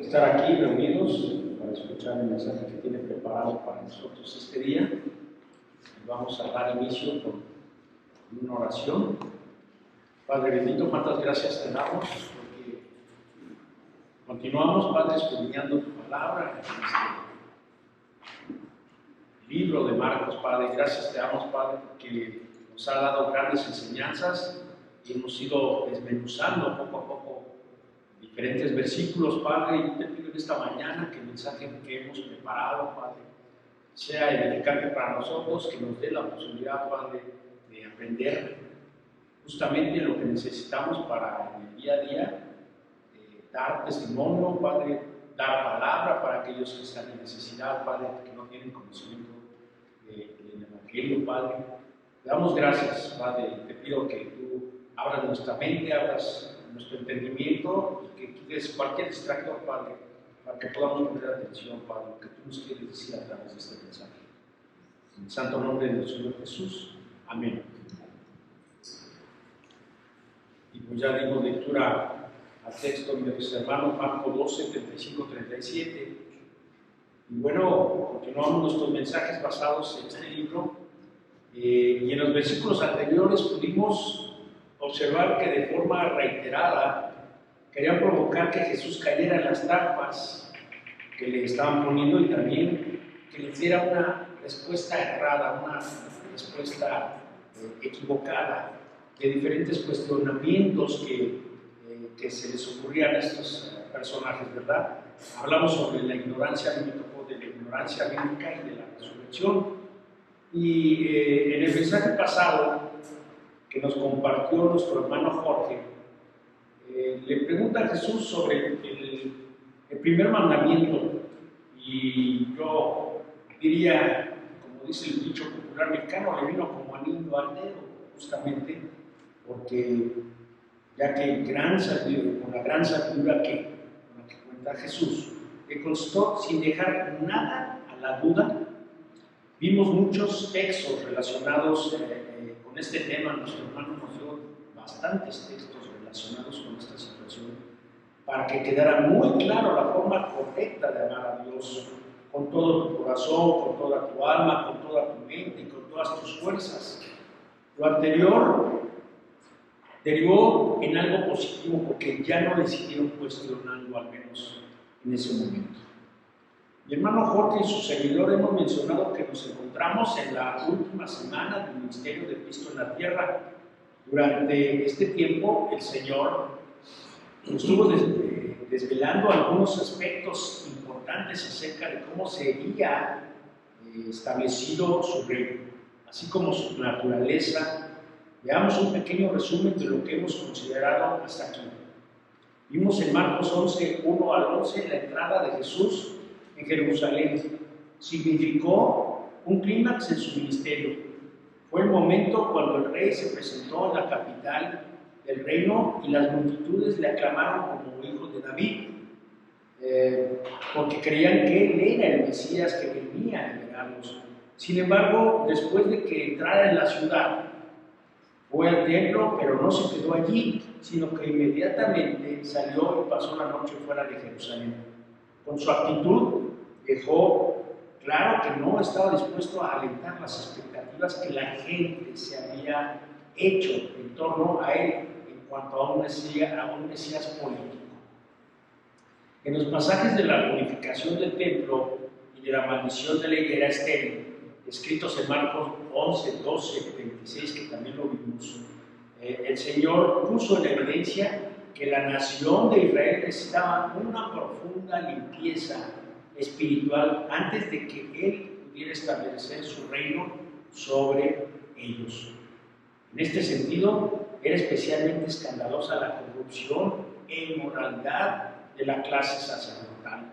estar aquí reunidos para escuchar el mensaje que tiene preparado para nosotros este día. Vamos a dar inicio con una oración. Padre bendito, cuántas gracias te damos porque continuamos, Padre, estudiando tu palabra en este libro de Marcos, Padre. Gracias te damos, Padre, porque nos ha dado grandes enseñanzas y hemos ido desmenuzando poco a poco diferentes versículos, Padre, y te pido en esta mañana que el mensaje que hemos preparado, Padre, sea edificante para nosotros, que nos dé la posibilidad, Padre, de aprender justamente lo que necesitamos para en el día a día, dar testimonio, Padre, dar palabra para aquellos que están en necesidad, Padre, que no tienen conocimiento del Evangelio, Padre. Te damos gracias, Padre, y te pido que tú abras nuestra mente, abras nuestro entendimiento y que quites cualquier distractor, Padre, para que podamos poner atención, Padre, lo que tú nos quieres decir a través de este mensaje. En el santo nombre del Señor Jesús. Amén. Y pues ya dimos lectura al texto de mis hermanos, Marcos 12, 35, 37. Y bueno, continuamos nuestros mensajes basados en este libro. Y en los versículos anteriores pudimos observar que de forma reiterada querían provocar que Jesús cayera en las trampas que le estaban poniendo y también que les diera una respuesta errada, una respuesta equivocada de diferentes cuestionamientos que se les ocurrían a estos personajes, ¿verdad? Hablamos sobre la ignorancia, me tocó de la ignorancia bíblica y de la resurrección. Y en el mensaje pasado que nos compartió nuestro hermano Jorge, le pregunta a Jesús sobre el primer mandamiento, y yo diría, como dice el dicho popular mexicano, le vino como anillo al dedo, justamente porque ya que con la gran sabiduría que cuenta Jesús, que constó sin dejar nada a la duda. Vimos muchos textos relacionados con este tema. Nuestro hermano nos dio bastantes textos relacionados con esta situación para que quedara muy claro la forma correcta de amar a Dios con todo tu corazón, con toda tu alma, con toda tu mente y con todas tus fuerzas. Lo anterior derivó en algo positivo porque ya no le siguieron cuestionando, al menos en ese momento. Mi hermano Jorge y su servidor hemos mencionado que nos encontramos en la última semana del ministerio de Cristo en la tierra. Durante este tiempo el Señor estuvo desvelando algunos aspectos importantes acerca de cómo sería establecido su reino, así como su naturaleza. Veamos un pequeño resumen de lo que hemos considerado hasta aquí. Vimos en Marcos 11, 1 al 11, la entrada de Jesús en Jerusalén. Significó un clímax en su ministerio. Fue el momento cuando el rey se presentó en la capital del reino y las multitudes le aclamaron como hijo de David, porque creían que él era el Mesías que venía a liberarlos. Sin embargo, después de que entrara en la ciudad, fue al templo, pero no se quedó allí, sino que inmediatamente salió y pasó la noche fuera de Jerusalén. Con su actitud dejó claro que no estaba dispuesto a alentar las expectativas que la gente se había hecho en torno a él en cuanto a un Mesías político. En los pasajes de la purificación del templo y de la maldición de la higuera estéril, escritos en Marcos 11, 12, 26, que también lo vimos, el Señor puso en evidencia que la nación de Israel necesitaba una profunda limpieza espiritual antes de que Él pudiera establecer su reino sobre ellos. En este sentido, era especialmente escandalosa la corrupción e inmoralidad de la clase sacerdotal.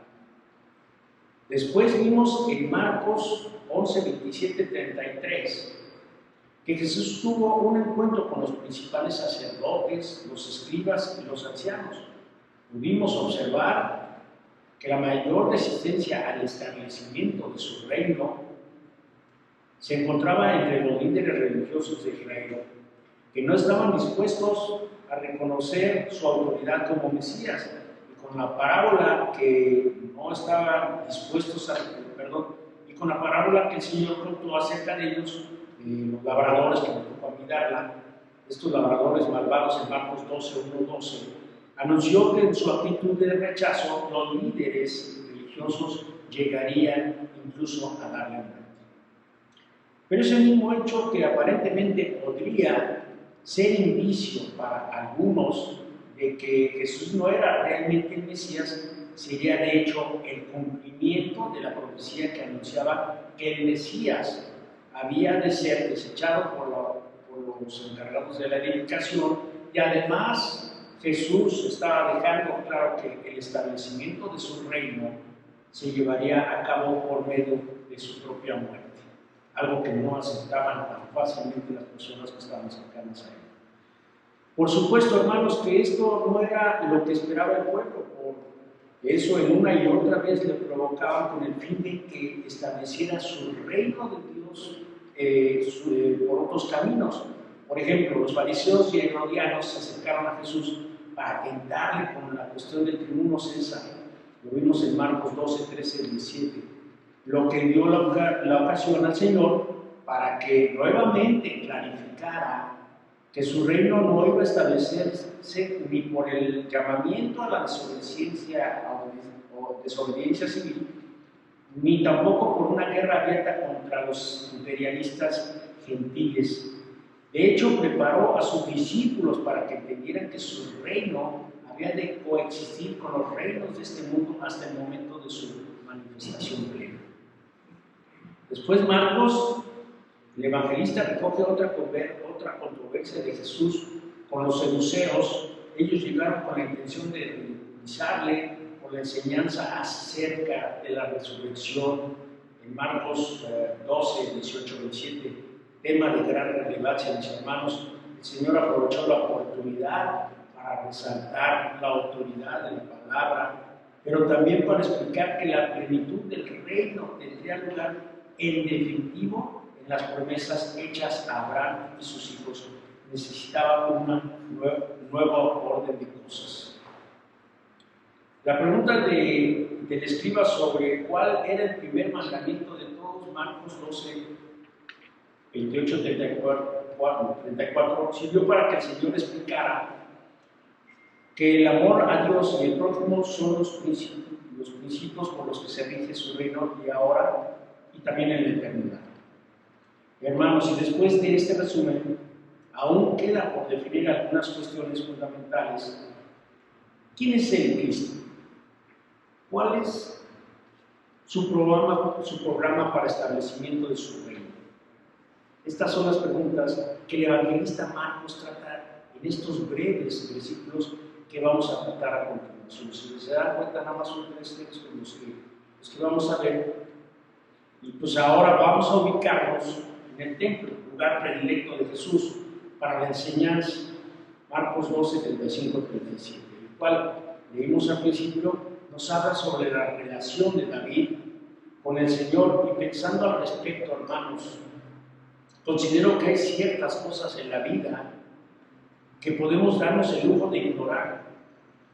Después vimos en Marcos 11, 27, 33 que Jesús tuvo un encuentro con los principales sacerdotes, los escribas y los ancianos. Pudimos observar que la mayor resistencia al establecimiento de su reino se encontraba entre los líderes religiosos de Israel, que no estaban dispuestos a reconocer su autoridad como Mesías, y con la parábola que no estaban dispuestos a, y con la parábola que el Señor contó acerca de ellos, los labradores, que me tocó a mí darla, estos labradores malvados en Marcos 12, 1-12, anunció que en su actitud de rechazo los líderes religiosos llegarían incluso a darle muerte. Pero ese mismo hecho, que aparentemente podría ser indicio para algunos de que Jesús no era realmente el Mesías, sería de hecho el cumplimiento de la profecía que anunciaba que el Mesías había de ser desechado por los encargados de la edificación, y además Jesús estaba dejando claro que el establecimiento de su reino se llevaría a cabo por medio de su propia muerte, algo que no aceptaban tan fácilmente las personas que estaban cercanas a él. Por supuesto, hermanos, que esto no era lo que esperaba el pueblo. Por eso en una y otra vez le provocaban con el fin de que estableciera su reino de Dios por otros caminos. Por ejemplo, los fariseos y herodianos se acercaron a Jesús para tentarle con la cuestión del tribuno César. Lo vimos en Marcos 12, 13, 17. Lo que dio la ocasión al Señor para que nuevamente clarificara que su reino no iba a establecerse ni por el llamamiento a la desobediencia civil, ni tampoco por una guerra abierta contra los imperialistas gentiles. De hecho, preparó a sus discípulos para que entendieran que su reino había de coexistir con los reinos de este mundo hasta el momento de su manifestación plena. Después Marcos, el evangelista, recoge otra controversia de Jesús con los saduceos. Ellos llegaron con la intención de ridiculizarle por la enseñanza acerca de la resurrección. En Marcos 12, 18, 27, tema de gran relevancia, mis hermanos, el Señor aprovechó la oportunidad para resaltar la autoridad de la palabra, pero también para explicar que la plenitud del reino tendría lugar en definitivo en las promesas hechas a Abraham y sus hijos. Necesitaba una nueva orden de cosas. La pregunta del escriba sobre cuál era el primer mandamiento de todos, Marcos 12, 28, 34, sirvió para que el Señor explicara que el amor a Dios y el prójimo son los principios por los que se rige su reino, y ahora y también en la eternidad. Hermanos, y después de este resumen, aún queda por definir algunas cuestiones fundamentales. ¿Quién es el Cristo? ¿Cuál es su programa para establecimiento de su reino? Estas son las preguntas que el evangelista Marcos trata en estos breves versículos que vamos a tratar a continuación. Si se dan cuenta, nada más son 3 textos los que vamos a ver. Y pues ahora vamos a ubicarnos en el templo, lugar predilecto de Jesús para la enseñanza. Marcos 12, 35, 37, el cual leímos al principio, nos habla sobre la relación de David con el Señor. Y pensando al respecto, hermanos, considero que hay ciertas cosas en la vida que podemos darnos el lujo de ignorar,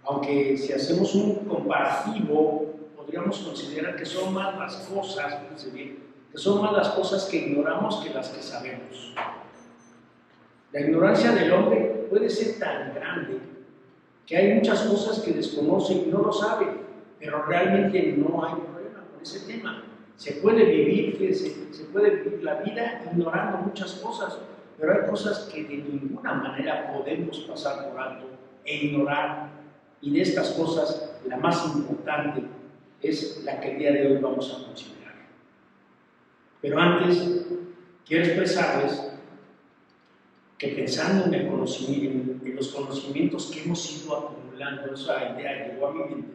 aunque si hacemos un comparativo podríamos considerar que son más las cosas, que son más las cosas que ignoramos que las que sabemos. La ignorancia del hombre puede ser tan grande que hay muchas cosas que desconoce y no lo sabe, pero realmente no hay problema con ese tema. Se puede vivir la vida ignorando muchas cosas, pero hay cosas que de ninguna manera podemos pasar por alto e ignorar. Y de estas cosas, la más importante es la que el día de hoy vamos a considerar. Pero antes, quiero expresarles que pensando en los conocimientos que hemos ido acumulando, esa idea llegó a mi mente,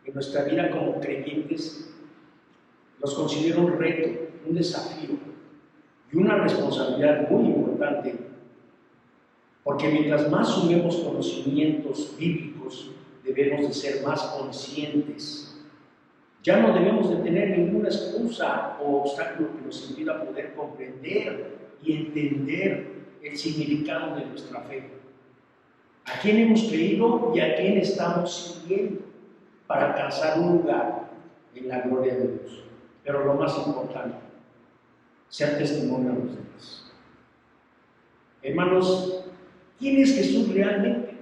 en nuestra vida como creyentes, los considero un reto, un desafío y una responsabilidad muy importante, porque mientras más sumemos conocimientos bíblicos, debemos de ser más conscientes. Ya no debemos de tener ninguna excusa o obstáculo que nos impida poder comprender y entender el significado de nuestra fe. ¿A quién hemos creído y a quién estamos siguiendo? para alcanzar un lugar en la gloria de Dios. Pero lo más importante, ser testimonio a los demás. Hermanos, ¿quién es Jesús realmente?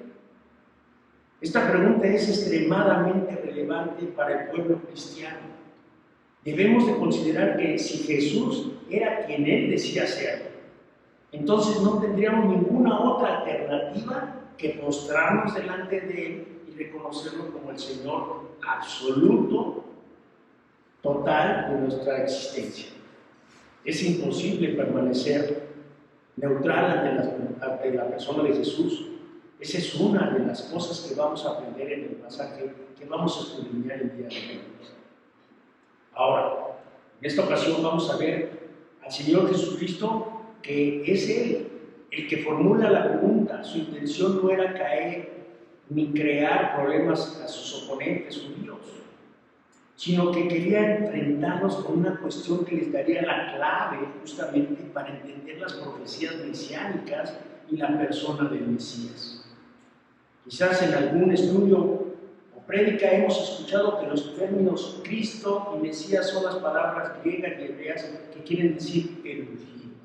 Esta pregunta es extremadamente relevante para el pueblo cristiano. Debemos de considerar que si Jesús era quien Él decía ser, entonces no tendríamos ninguna otra alternativa que postrarnos delante de Él y reconocerlo como el Señor absoluto, total de nuestra existencia. Es imposible permanecer neutral ante la persona de Jesús. Esa es una de las cosas que vamos a aprender en el pasaje que vamos a escudriñar el día de hoy. Ahora, en esta ocasión vamos a ver al Señor Jesucristo, que es Él el que formula la pregunta. Su intención no era caer ni crear problemas a sus oponentes judíos, sino que quería enfrentarlos con una cuestión que les daría la clave justamente para entender las profecías mesiánicas y la persona del Mesías. Quizás en algún estudio o prédica hemos escuchado que los términos Cristo y Mesías son las palabras griegas y hebreas que quieren decir el ungido.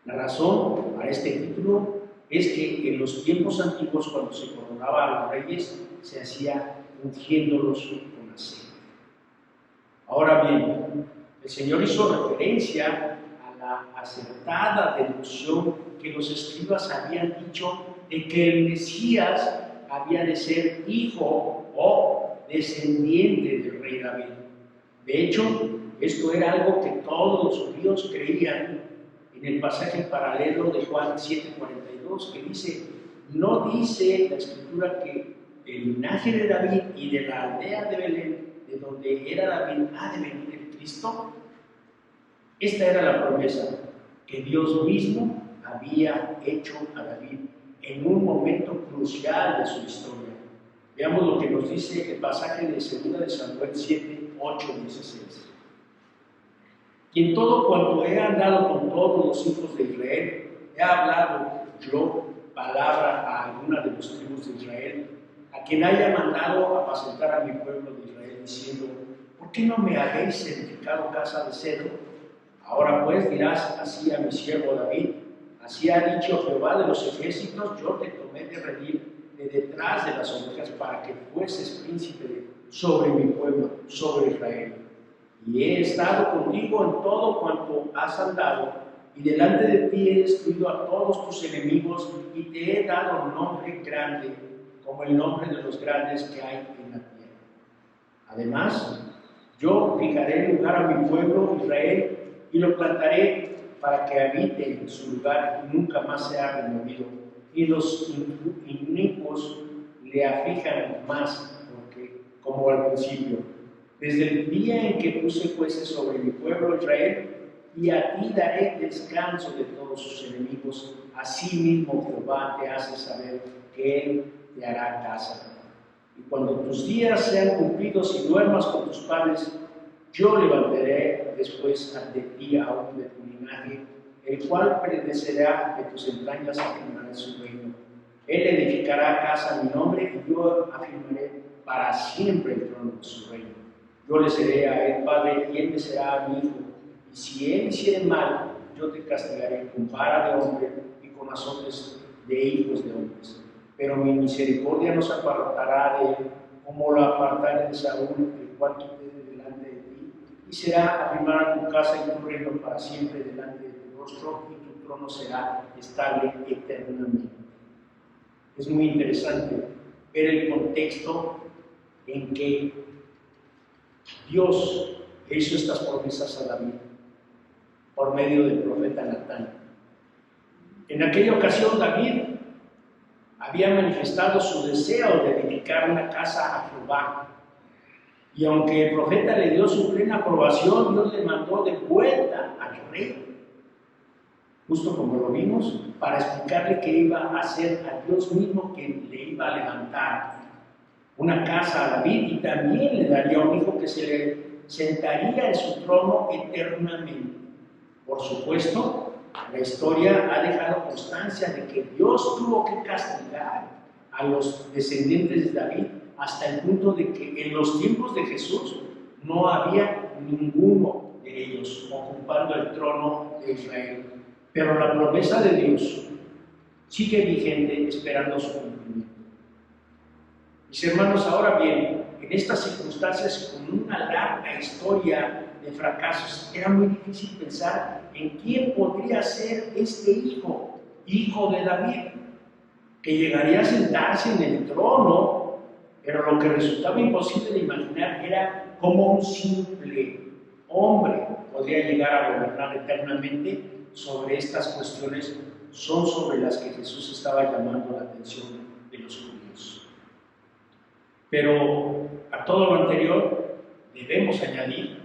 La razón para este título es que en los tiempos antiguos, cuando se coronaba a los reyes, se hacía ungiéndolos con aceite. Ahora bien, el Señor hizo referencia a la acertada deducción que los escribas habían dicho de que el Mesías había de ser hijo o descendiente del rey David. De hecho, esto era algo que todos los judíos creían en el pasaje paralelo de Juan 7:42, que dice, ¿no dice la Escritura que del linaje de David y de la aldea de Belén, de donde era David, ha de venir el Cristo? Esta era la promesa que Dios mismo había hecho a David en un momento crucial de su historia. Veamos lo que nos dice el pasaje de 2 de Samuel 7:8-16. Y en todo cuanto he andado con todos los hijos de Israel, he hablado yo palabra a alguna de los tribus de Israel, a quien haya mandado apacentar a mi pueblo de Israel, diciendo, ¿por qué no me habéis edificado casa de cedro? Ahora pues dirás así a mi siervo David, así ha dicho Jehová de los ejércitos, yo te tomé de redil de detrás de las ovejas para que fueses príncipe sobre mi pueblo, sobre Israel. Y he estado contigo en todo cuanto has andado, y delante de ti he destruido a todos tus enemigos, y te he dado nombre grande, como el nombre de los grandes que hay en la tierra. Además, yo fijaré lugar a mi pueblo Israel, y lo plantaré para que habite en su lugar y nunca más sea removido. Y los inicuos le aflijan más, porque, como al principio, desde el día en que puse jueces sobre mi pueblo Israel, y a ti daré descanso de todos sus enemigos. Así mismo Jehová te hace saber que Él te hará casa. Y cuando tus días sean cumplidos y duermas con tus padres, yo levantaré después ante ti a uno de tu linaje, el cual perecerá de tus entrañas, afirmaré su reino. Él edificará casa a mi nombre, y yo afirmaré para siempre el trono de su reino. Yo le seré a él padre, y él me será a mi hijo. Y si él hiciere mal, yo te castigaré con vara de hombre y con azotes de hijos de hombres. Pero mi misericordia no se apartará de él, como la apartaré de Saúl, el cual quité de delante de ti, y será afirmar tu casa y tu reino para siempre delante de tu rostro, y tu trono será estable eternamente. Es muy interesante ver el contexto en que Dios hizo estas promesas a David por medio del profeta Natán. En aquella ocasión David había manifestado su deseo de edificar una casa a Jehová, y aunque el profeta le dio su plena aprobación, Dios le mandó de vuelta al rey, justo como lo vimos, para explicarle que iba a hacer a Dios mismo quien le iba a levantar una casa a David, y también le daría un hijo que se le sentaría en su trono eternamente. Por supuesto, la historia ha dejado constancia de que Dios tuvo que castigar a los descendientes de David hasta el punto de que en los tiempos de Jesús no había ninguno de ellos ocupando el trono de Israel. Pero la promesa de Dios sigue vigente, esperando su cumplimiento. Mis hermanos, ahora bien, en estas circunstancias, con una larga historia de fracasos, era muy difícil pensar en quién podría ser este hijo de David, que llegaría a sentarse en el trono, pero lo que resultaba imposible de imaginar era cómo un simple hombre podría llegar a gobernar eternamente sobre estas cuestiones. Son sobre las que Jesús estaba llamando la atención de los judíos. Pero a todo lo anterior debemos añadir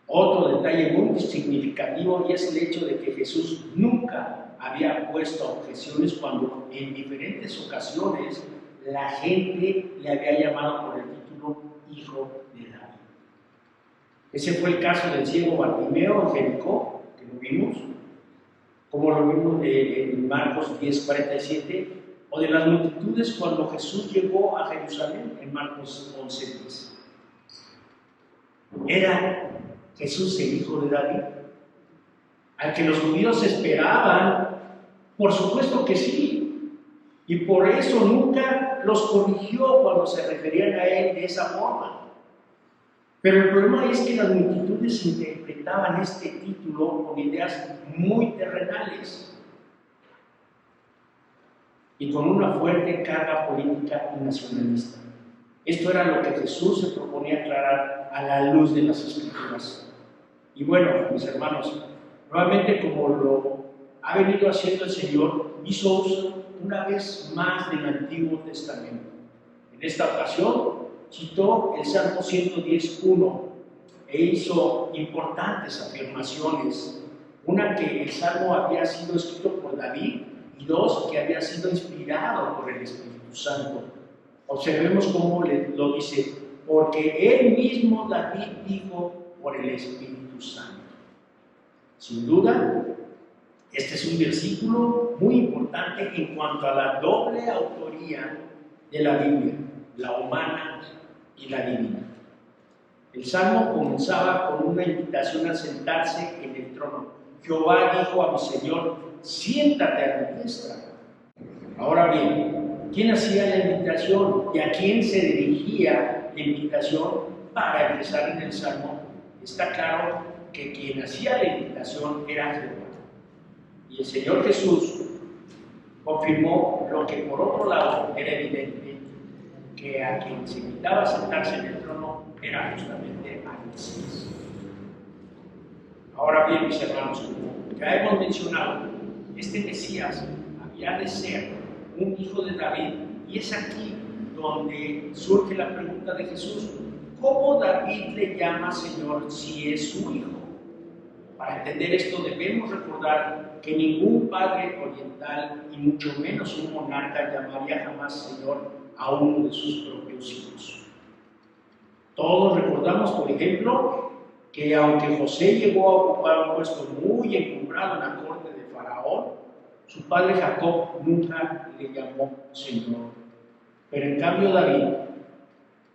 otro detalle muy significativo, y es el hecho de que Jesús nunca había puesto objeciones cuando en diferentes ocasiones la gente le había llamado por el título Hijo de David. Ese fue el caso del ciego Bartimeo en Jericó, que lo vimos, como lo vimos en Marcos 10:47, o de las multitudes cuando Jesús llegó a Jerusalén en Marcos 11:10. ¿Era Jesús el hijo de David, al que los judíos esperaban? Por supuesto que sí, y por eso nunca los corrigió cuando se referían a él de esa forma. Pero el problema es que las multitudes interpretaban este título con ideas muy terrenales y con una fuerte carga política y nacionalista. Esto era lo que Jesús se proponía aclarar a la luz de las Escrituras. Y bueno, mis hermanos, nuevamente, como lo ha venido haciendo el Señor, hizo uso una vez más del Antiguo Testamento. En esta ocasión citó el Salmo 110:1 e hizo importantes afirmaciones. Una, que el Salmo había sido escrito por David, y dos, que había sido inspirado por el Espíritu Santo. Observemos cómo lo dice: porque él mismo, David, dijo por el Espíritu Santo. Sin duda, este es un versículo muy importante en cuanto a la doble autoría de la Biblia, la humana y la divina. El Salmo comenzaba con una invitación a sentarse en el trono. Jehová dijo a mi Señor: siéntate a mi diestra. Ahora bien, ¿quién hacía la invitación y a quién se dirigía la invitación para empezar en el Salmo? Está claro que quien hacía la invitación era Jehová. Y el Señor Jesús confirmó lo que por otro lado era evidente, que a quien se invitaba a sentarse en el trono era justamente a Mesías. Ahora bien, mis hermanos, como ya hemos mencionado, este Mesías había de ser un hijo de David, y es aquí donde surge la pregunta de Jesús: ¿cómo David le llama Señor si es su hijo? Para entender esto debemos recordar que ningún padre oriental, y mucho menos un monarca, llamaría jamás Señor a uno de sus propios hijos. Todos recordamos, por ejemplo, que aunque José llegó a ocupar un puesto muy encumbrado en la corte de Faraón, su padre Jacob nunca le llamó Señor. Pero en cambio David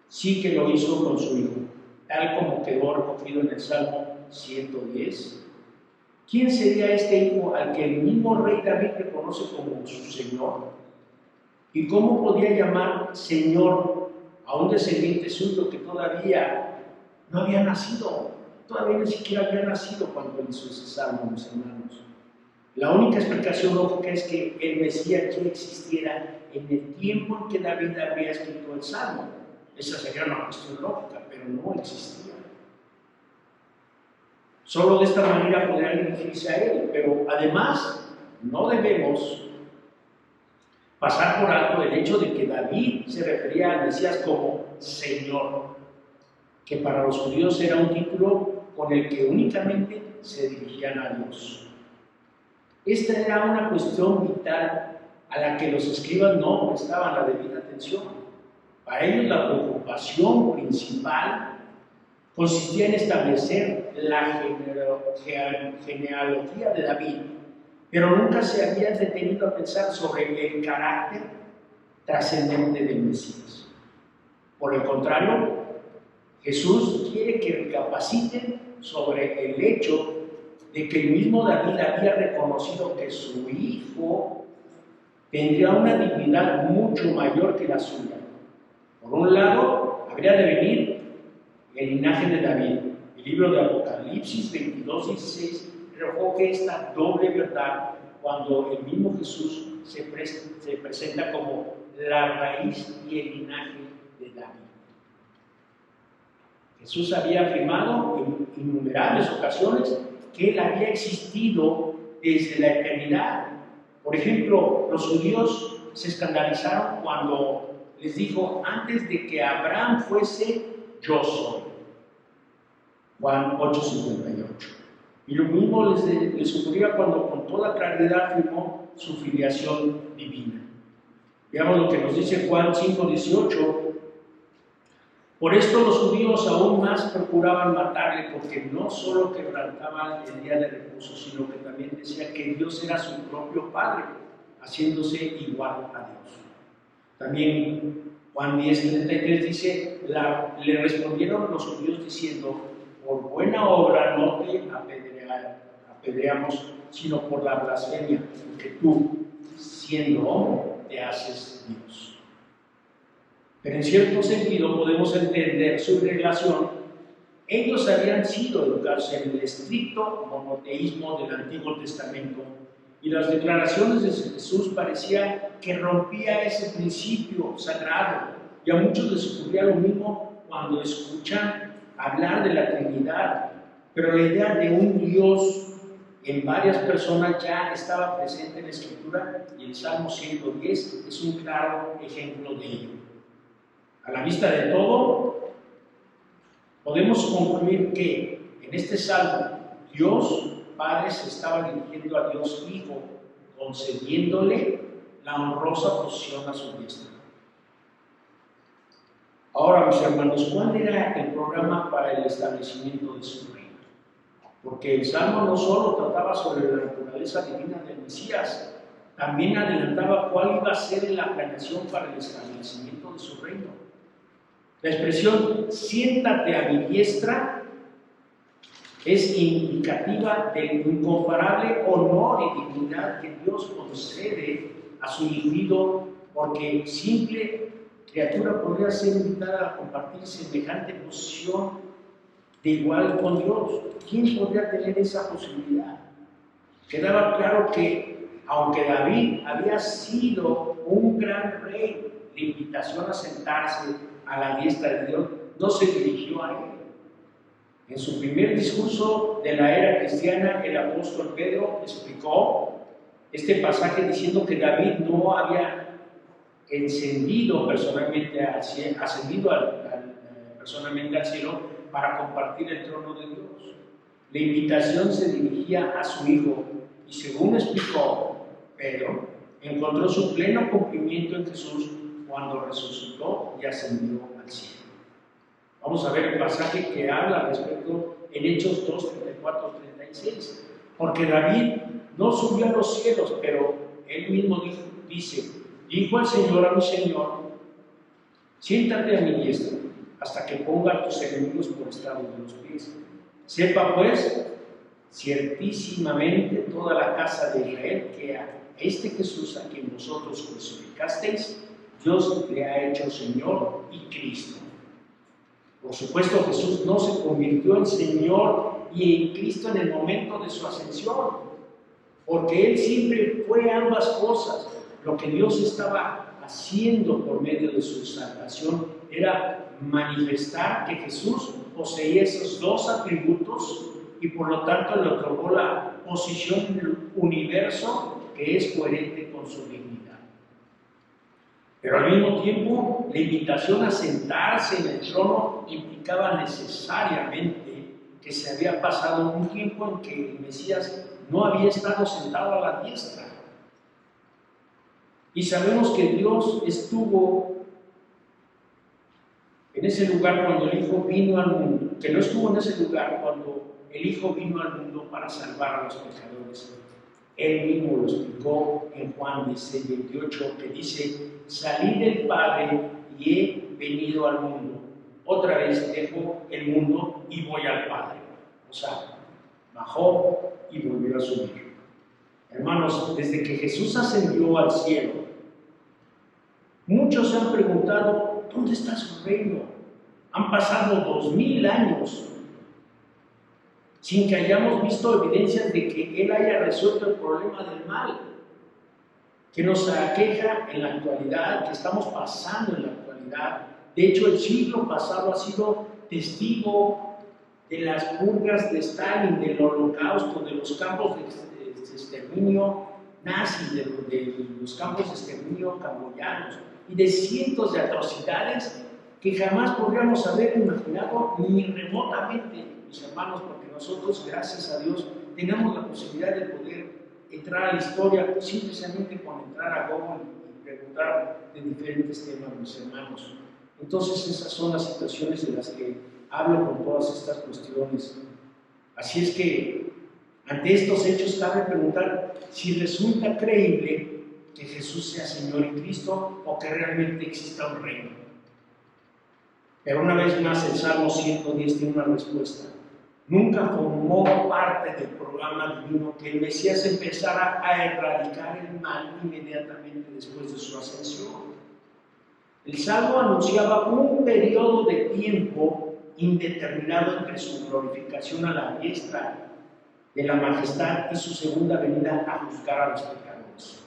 sí que lo hizo con su hijo, tal como quedó recogido en el Salmo 110. ¿Quién sería este hijo al que el mismo rey David reconoce como su Señor? ¿Y cómo podía llamar Señor a un descendiente suyo que todavía no había nacido? Todavía ni siquiera había nacido cuando hizo ese salmo, mis hermanos. La única explicación lógica es que el Mesías ya existiera en el tiempo en que David había escrito el salmo. Esa sería una cuestión lógica, pero no existía. Solo de esta manera podría dirigirse a él, pero además no debemos pasar por alto el hecho de que David se refería al Mesías como Señor, que para los judíos era un título con el que únicamente se dirigían a Dios. Esta era una cuestión vital a la que los escribas no prestaban la debida atención. Para ellos la preocupación principal consistía en establecer la genealogía de David, pero nunca se habían detenido a pensar sobre el carácter trascendente del Mesías. Por el contrario, Jesús quiere que recapaciten sobre el hecho de que el mismo David había reconocido que su hijo tendría una dignidad mucho mayor que la suya. Por un lado, habría de venir el linaje de David. El libro de Apocalipsis 22:16 recoge esta doble verdad cuando el mismo Jesús se presenta como la raíz y el linaje de David. Jesús había afirmado en innumerables ocasiones que Él había existido desde la eternidad. Por ejemplo, los judíos se escandalizaron cuando les dijo: antes de que Abraham fuese, yo soy. Juan 8:58. Y lo mismo les ocurría cuando con toda claridad afirmó su filiación divina. Veamos lo que nos dice Juan 5:18. Por esto los judíos aún más procuraban matarle, porque no solo quebrantaban el día de reposo, sino que también decía que Dios era su propio Padre, haciéndose igual a Dios. También Juan 10:33 dice: le respondieron los judíos diciendo: por buena obra no te apedreamos, sino por la blasfemia, porque tú, siendo hombre, te haces Dios. Pero en cierto sentido podemos entender su relación. Ellos habían sido educados en el estricto monoteísmo del Antiguo Testamento, y las declaraciones de Jesús parecían que rompía ese principio sagrado, y a muchos les ocurría lo mismo cuando escuchan hablar de la Trinidad. Pero la idea de un Dios en varias personas ya estaba presente en la Escritura, y el Salmo 110 es un claro ejemplo de ello. A la vista de todo, podemos concluir que en este Salmo Dios Padre se estaba dirigiendo a Dios Hijo, concediéndole la honrosa posición a su diestra. Ahora, mis hermanos, ¿cuál era el programa para el establecimiento de su reino? Porque el Salmo no solo trataba sobre la naturaleza divina del Mesías, también adelantaba cuál iba a ser la planeación para el establecimiento de su reino. La expresión "siéntate a mi diestra" es indicativa del incomparable honor y dignidad que Dios concede a su individuo, porque simple criatura podría ser invitada a compartir semejante posición de igual con Dios. ¿Quién podría tener esa posibilidad? Quedaba claro que, aunque David había sido un gran rey, la invitación a sentarse a la diestra de Dios no se dirigió a él. En su primer discurso de la era cristiana, el apóstol Pedro explicó este pasaje diciendo que David no había ascendido personalmente al cielo para compartir el trono de Dios. La invitación se dirigía a su hijo, y según explicó Pedro, encontró su pleno cumplimiento en Jesús cuando resucitó y ascendió al cielo. Vamos a ver el pasaje que habla al respecto en Hechos 2:34-36. Porque David no subió a los cielos, pero él mismo dijo el Señor a mi Señor: siéntate a mi diestra, hasta que ponga a tus enemigos por estrado de los pies. Sepa pues, ciertísimamente toda la casa de Israel, que a este Jesús a quien vosotros crucificasteis, Dios le ha hecho Señor y Cristo. Por supuesto, Jesús no se convirtió en Señor y en Cristo en el momento de su ascensión, porque Él siempre fue ambas cosas. Lo que Dios estaba haciendo por medio de su salvación era manifestar que Jesús poseía esos dos atributos, y por lo tanto le otorgó la posición en el universo que es coherente con su dignidad. Pero al mismo tiempo, la invitación a sentarse en el trono implicaba necesariamente que se había pasado un tiempo en que el Mesías no había estado sentado a la diestra. Y sabemos que Dios estuvo en ese lugar cuando el Hijo vino al mundo, que no estuvo en ese lugar cuando el Hijo vino al mundo para salvar a los pecadores. Él mismo lo explicó en Juan 16:28, que dice: salí del Padre y he venido al mundo. Otra vez dejo el mundo y voy al Padre. O sea, bajó y volvió a subir. Hermanos, desde que Jesús ascendió al cielo, muchos se han preguntado, ¿dónde está su reino? Han pasado 2000 años sin que hayamos visto evidencias de que Él haya resuelto el problema del mal que nos aqueja en la actualidad, que estamos pasando en la actualidad. De hecho, el siglo pasado ha sido testigo de las purgas de Stalin, del holocausto, de los campos de exterminio nazi, de los campos de exterminio camboyanos y de cientos de atrocidades que jamás podríamos haber imaginado ni remotamente, mis hermanos, porque nosotros, gracias a Dios, tenemos la posibilidad de poder entrar a la historia simplemente con entrar a Google y preguntar de diferentes temas, mis hermanos. Entonces esas son las situaciones de las que hablo con todas estas cuestiones. Así es que ante estos hechos cabe preguntar si resulta creíble que Jesús sea Señor y Cristo o que realmente exista un reino. Pero una vez más el Salmo 110 tiene una respuesta. Nunca formó parte del programa divino que el Mesías empezara a erradicar el mal inmediatamente después de su ascensión. El Salmo anunciaba un periodo de tiempo indeterminado entre su glorificación a la diestra de la majestad y su segunda venida a juzgar a los pecadores.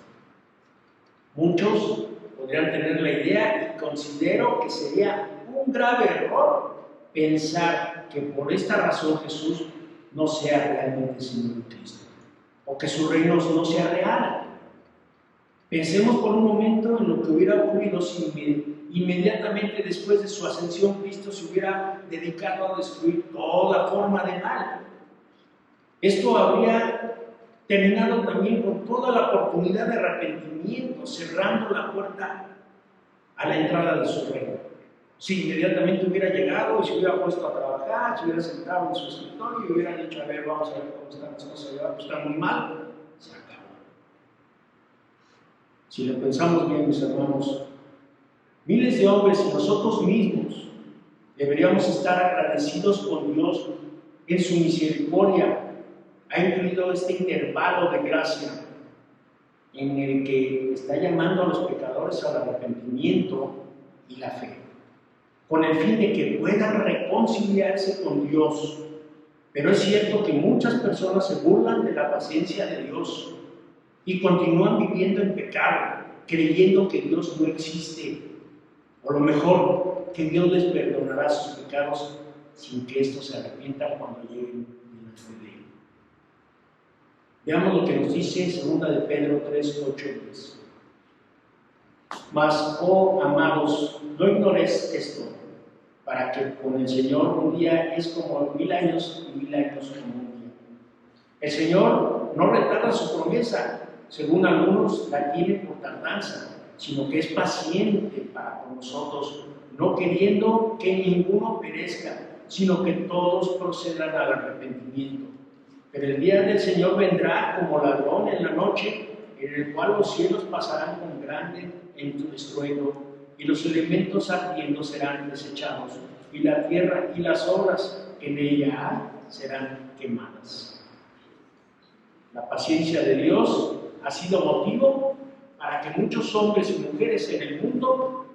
Muchos podrían tener la idea, y considero que sería un grave error pensar que por esta razón Jesús no sea realmente Señor Cristo, o que su reino no sea real. Pensemos por un momento en lo que hubiera ocurrido si inmediatamente después de su ascensión Cristo se hubiera dedicado a destruir toda forma de mal. Esto habría terminado también con toda la oportunidad de arrepentimiento, cerrando la puerta a la entrada de su reino. Si inmediatamente hubiera llegado y se hubiera puesto a trabajar, se hubiera sentado en su escritorio y hubiera dicho, a ver, vamos a ver cómo están las cosas, pues está muy mal, se acabó. Si lo pensamos bien, mis hermanos, miles de hombres y nosotros mismos deberíamos estar agradecidos con Dios en su misericordia. Ha incluido este intervalo de gracia en el que está llamando a los pecadores al arrepentimiento y la fe, con el fin de que puedan reconciliarse con Dios. Pero es cierto que muchas personas se burlan de la paciencia de Dios y continúan viviendo en pecado, creyendo que Dios no existe, o lo mejor, que Dios les perdonará sus pecados sin que estos se arrepientan cuando lleguen delante de Él. Veamos lo que nos dice 2 de Pedro 3, 8 y 10. Mas, oh amados, no ignoréis esto, para que con el Señor un día es como 1000 años y 1000 años como un día. El Señor no retarda su promesa, según algunos la tienen por tardanza, sino que es paciente para con nosotros, no queriendo que ninguno perezca, sino que todos procedan al arrepentimiento. Pero el día del Señor vendrá como ladrón en la noche, en el cual los cielos pasarán con grande estruendo, y los elementos ardiendo serán desechados, y la tierra y las obras que en ella hay serán quemadas. La paciencia de Dios ha sido motivo para que muchos hombres y mujeres en el mundo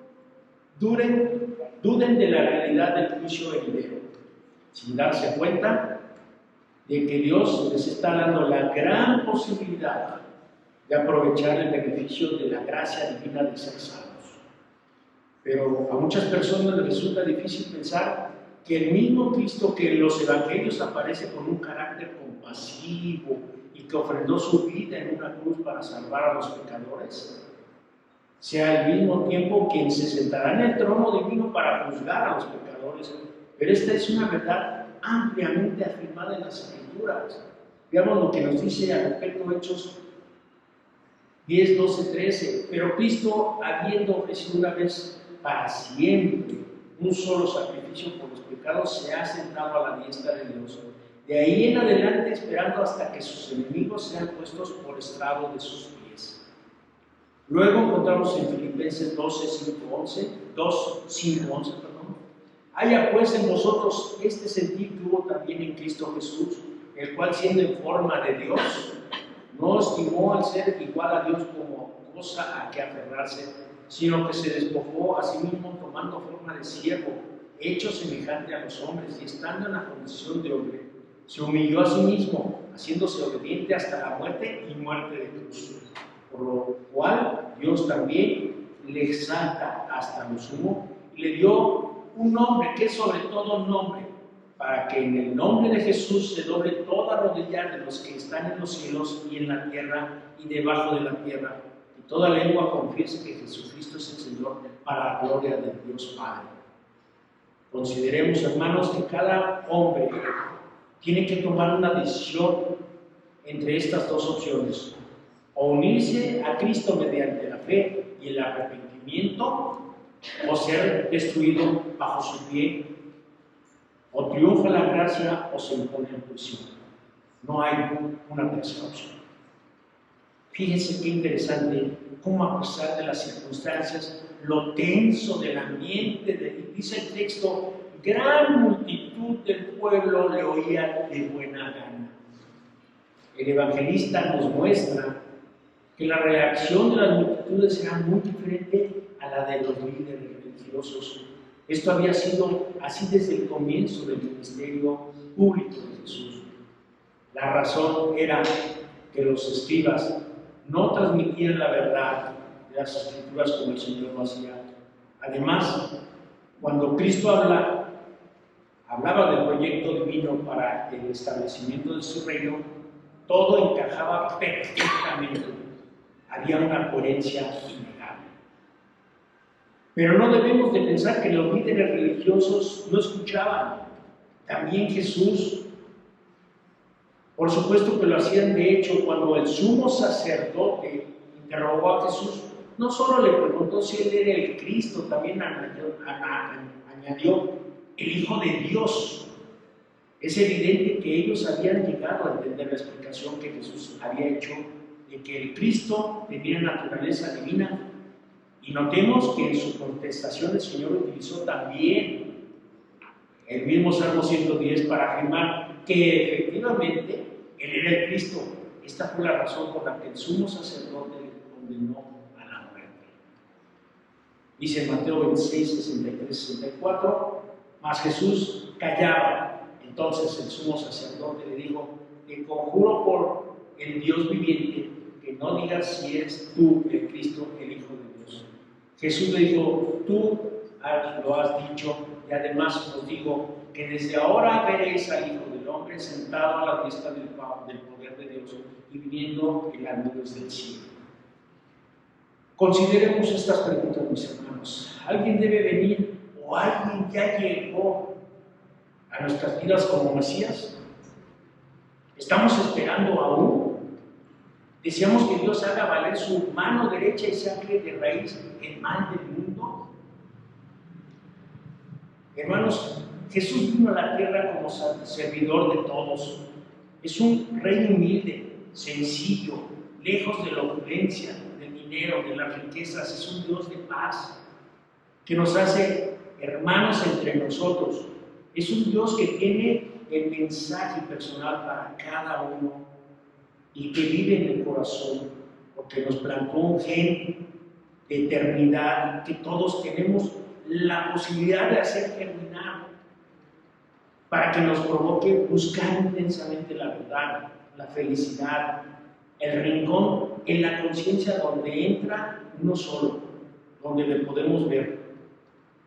duden de la realidad del juicio venidero, sin darse cuenta de que Dios les está dando la gran posibilidad de aprovechar el beneficio de la gracia divina de ser salvos. Pero a muchas personas les resulta difícil pensar que el mismo Cristo que en los evangelios aparece con un carácter compasivo y que ofrendó su vida en una cruz para salvar a los pecadores, sea al mismo tiempo quien se sentará en el trono divino para juzgar a los pecadores. Pero esta es una verdad ampliamente afirmada en las Escrituras. Veamos lo que nos dice al respecto Hechos 10, 12, 13. Pero Cristo, habiendo ofrecido una vez para siempre un solo sacrificio por los pecados, se ha sentado a la diestra de Dios. De ahí en adelante, esperando hasta que sus enemigos sean puestos por estrado de sus pies. Luego encontramos en Filipenses 2:5-11, perdón. Haya pues en vosotros este sentir que hubo también en Cristo Jesús, el cual siendo en forma de Dios, no estimó al ser igual a Dios como cosa a que aferrarse, sino que se despojó a sí mismo tomando forma de siervo, hecho semejante a los hombres, y estando en la condición de hombre, se humilló a sí mismo, haciéndose obediente hasta la muerte y muerte de cruz. Por lo cual Dios también le exalta hasta lo sumo y le dio un nombre que es sobre todo nombre, para que en el nombre de Jesús se doble toda rodilla de los que están en los cielos y en la tierra y debajo de la tierra, y toda lengua confiese que Jesucristo es el Señor, para la gloria de Dios Padre. Consideremos, hermanos, que cada hombre tiene que tomar una decisión entre estas dos opciones: o unirse a Cristo mediante la fe y el arrepentimiento, o ser destruido bajo su pie. O triunfa la gracia o se impone el juicio. No hay una tercera opción. Fíjense qué interesante cómo, a pesar de las circunstancias, lo tenso del ambiente, dice el texto, gran multitud del pueblo le oía de buena gana. El evangelista nos muestra que la reacción de las multitudes era muy diferente a la de los líderes religiosos. Esto había sido así desde el comienzo del ministerio público de Jesús. La razón era que los escribas no transmitían la verdad de las Escrituras como el Señor lo hacía. Además, cuando Cristo hablaba del proyecto divino para el establecimiento de su reino, todo encajaba perfectamente. Había una coherencia innegable. Pero no debemos de pensar que los líderes religiosos no escuchaban. También Jesús, por supuesto que lo hacían. De hecho, cuando el sumo sacerdote interrogó a Jesús, no solo le preguntó si él era el Cristo, también añadió el Hijo de Dios. Es evidente que ellos habían llegado a entender la explicación que Jesús había hecho de que el Cristo tenía naturaleza divina. Y notemos que en su contestación el Señor utilizó también el mismo Salmo 110 para afirmar que efectivamente Él era el Cristo. Esta fue la razón por la que el sumo sacerdote le condenó a la muerte. Dice en Mateo 26, 63, 64, mas Jesús callaba. Entonces el sumo sacerdote le dijo: te conjuro por el Dios viviente que no digas si eres tú el Cristo, el Hijo de Dios. Jesús le dijo: tú lo has dicho, y además os digo que desde ahora veréis al Hijo del Hombre sentado a la diestra del poder de Dios y viniendo en las nubes del cielo. Consideremos estas preguntas, mis hermanos. ¿Alguien debe venir o alguien ya llegó a nuestras vidas como Mesías? ¿Estamos esperando aún? ¿Deseamos que Dios haga valer su mano derecha y saque de raíz el mal del mundo? Hermanos, Jesús vino a la tierra como servidor de todos. Es un rey humilde, sencillo, lejos de la opulencia, del dinero, de las riquezas. Es un Dios de paz, que nos hace hermanos entre nosotros. Es un Dios que tiene el mensaje personal para cada uno y que vive en el corazón, porque nos plantó un gen de eternidad que todos tenemos la posibilidad de hacer germinar, para que nos provoque buscar intensamente la verdad, la felicidad, el rincón en la conciencia donde entra uno solo, donde le podemos ver.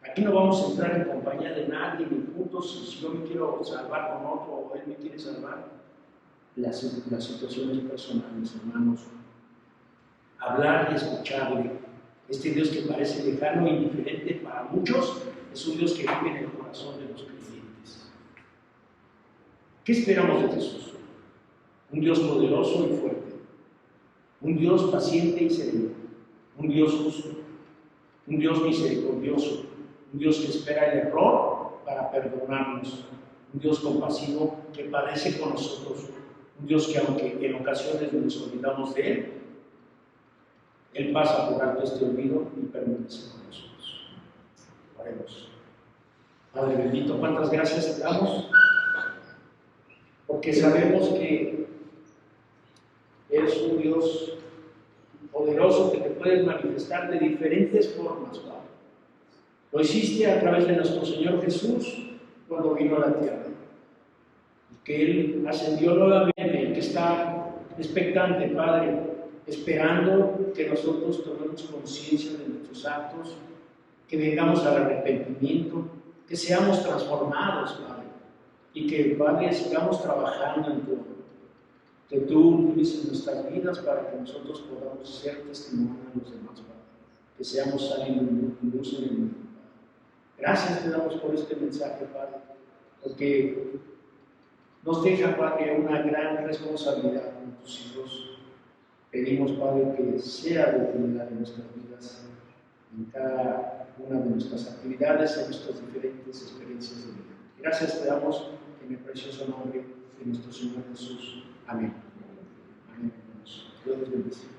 Aquí no vamos a entrar en compañía de nadie, ni juntos, si yo me quiero salvar con otro o él me quiere salvar. Las situaciones personales, hermanos. Hablar y escucharle. Este Dios que parece lejano e indiferente para muchos, es un Dios que vive en el corazón de los creyentes. ¿Qué esperamos de Jesús? Un Dios poderoso y fuerte. Un Dios paciente y sereno. Un Dios justo. Un Dios misericordioso. Un Dios que espera el error para perdonarnos. Un Dios compasivo que padece con nosotros. Un Dios que, aunque en ocasiones nos olvidamos de Él, Él pasa por alto este olvido y permanece con nosotros. Oremos. Padre bendito, cuántas gracias te damos, porque sabemos que eres un Dios poderoso que te puedes manifestar de diferentes formas, Padre. Lo hiciste a través de nuestro Señor Jesús cuando vino a la tierra. Que Él ascendió nuevamente, que está expectante, Padre, esperando que nosotros tomemos conciencia de nuestros actos, que vengamos al arrepentimiento, que seamos transformados, Padre, y que, Padre, sigamos trabajando en todo. Que tú utilices nuestras vidas para que nosotros podamos ser testimonio a los demás, Padre. Que seamos sal y luz en el mundo, Padre. Gracias te damos por este mensaje, Padre, porque nos deja, Padre, una gran responsabilidad con tus hijos. Pedimos, Padre, que sea de utilidad en nuestras vidas, en cada una de nuestras actividades, en nuestras diferentes experiencias de vida. Gracias te damos en el precioso nombre de nuestro Señor Jesús. Amén. Amén. Dios les bendiga.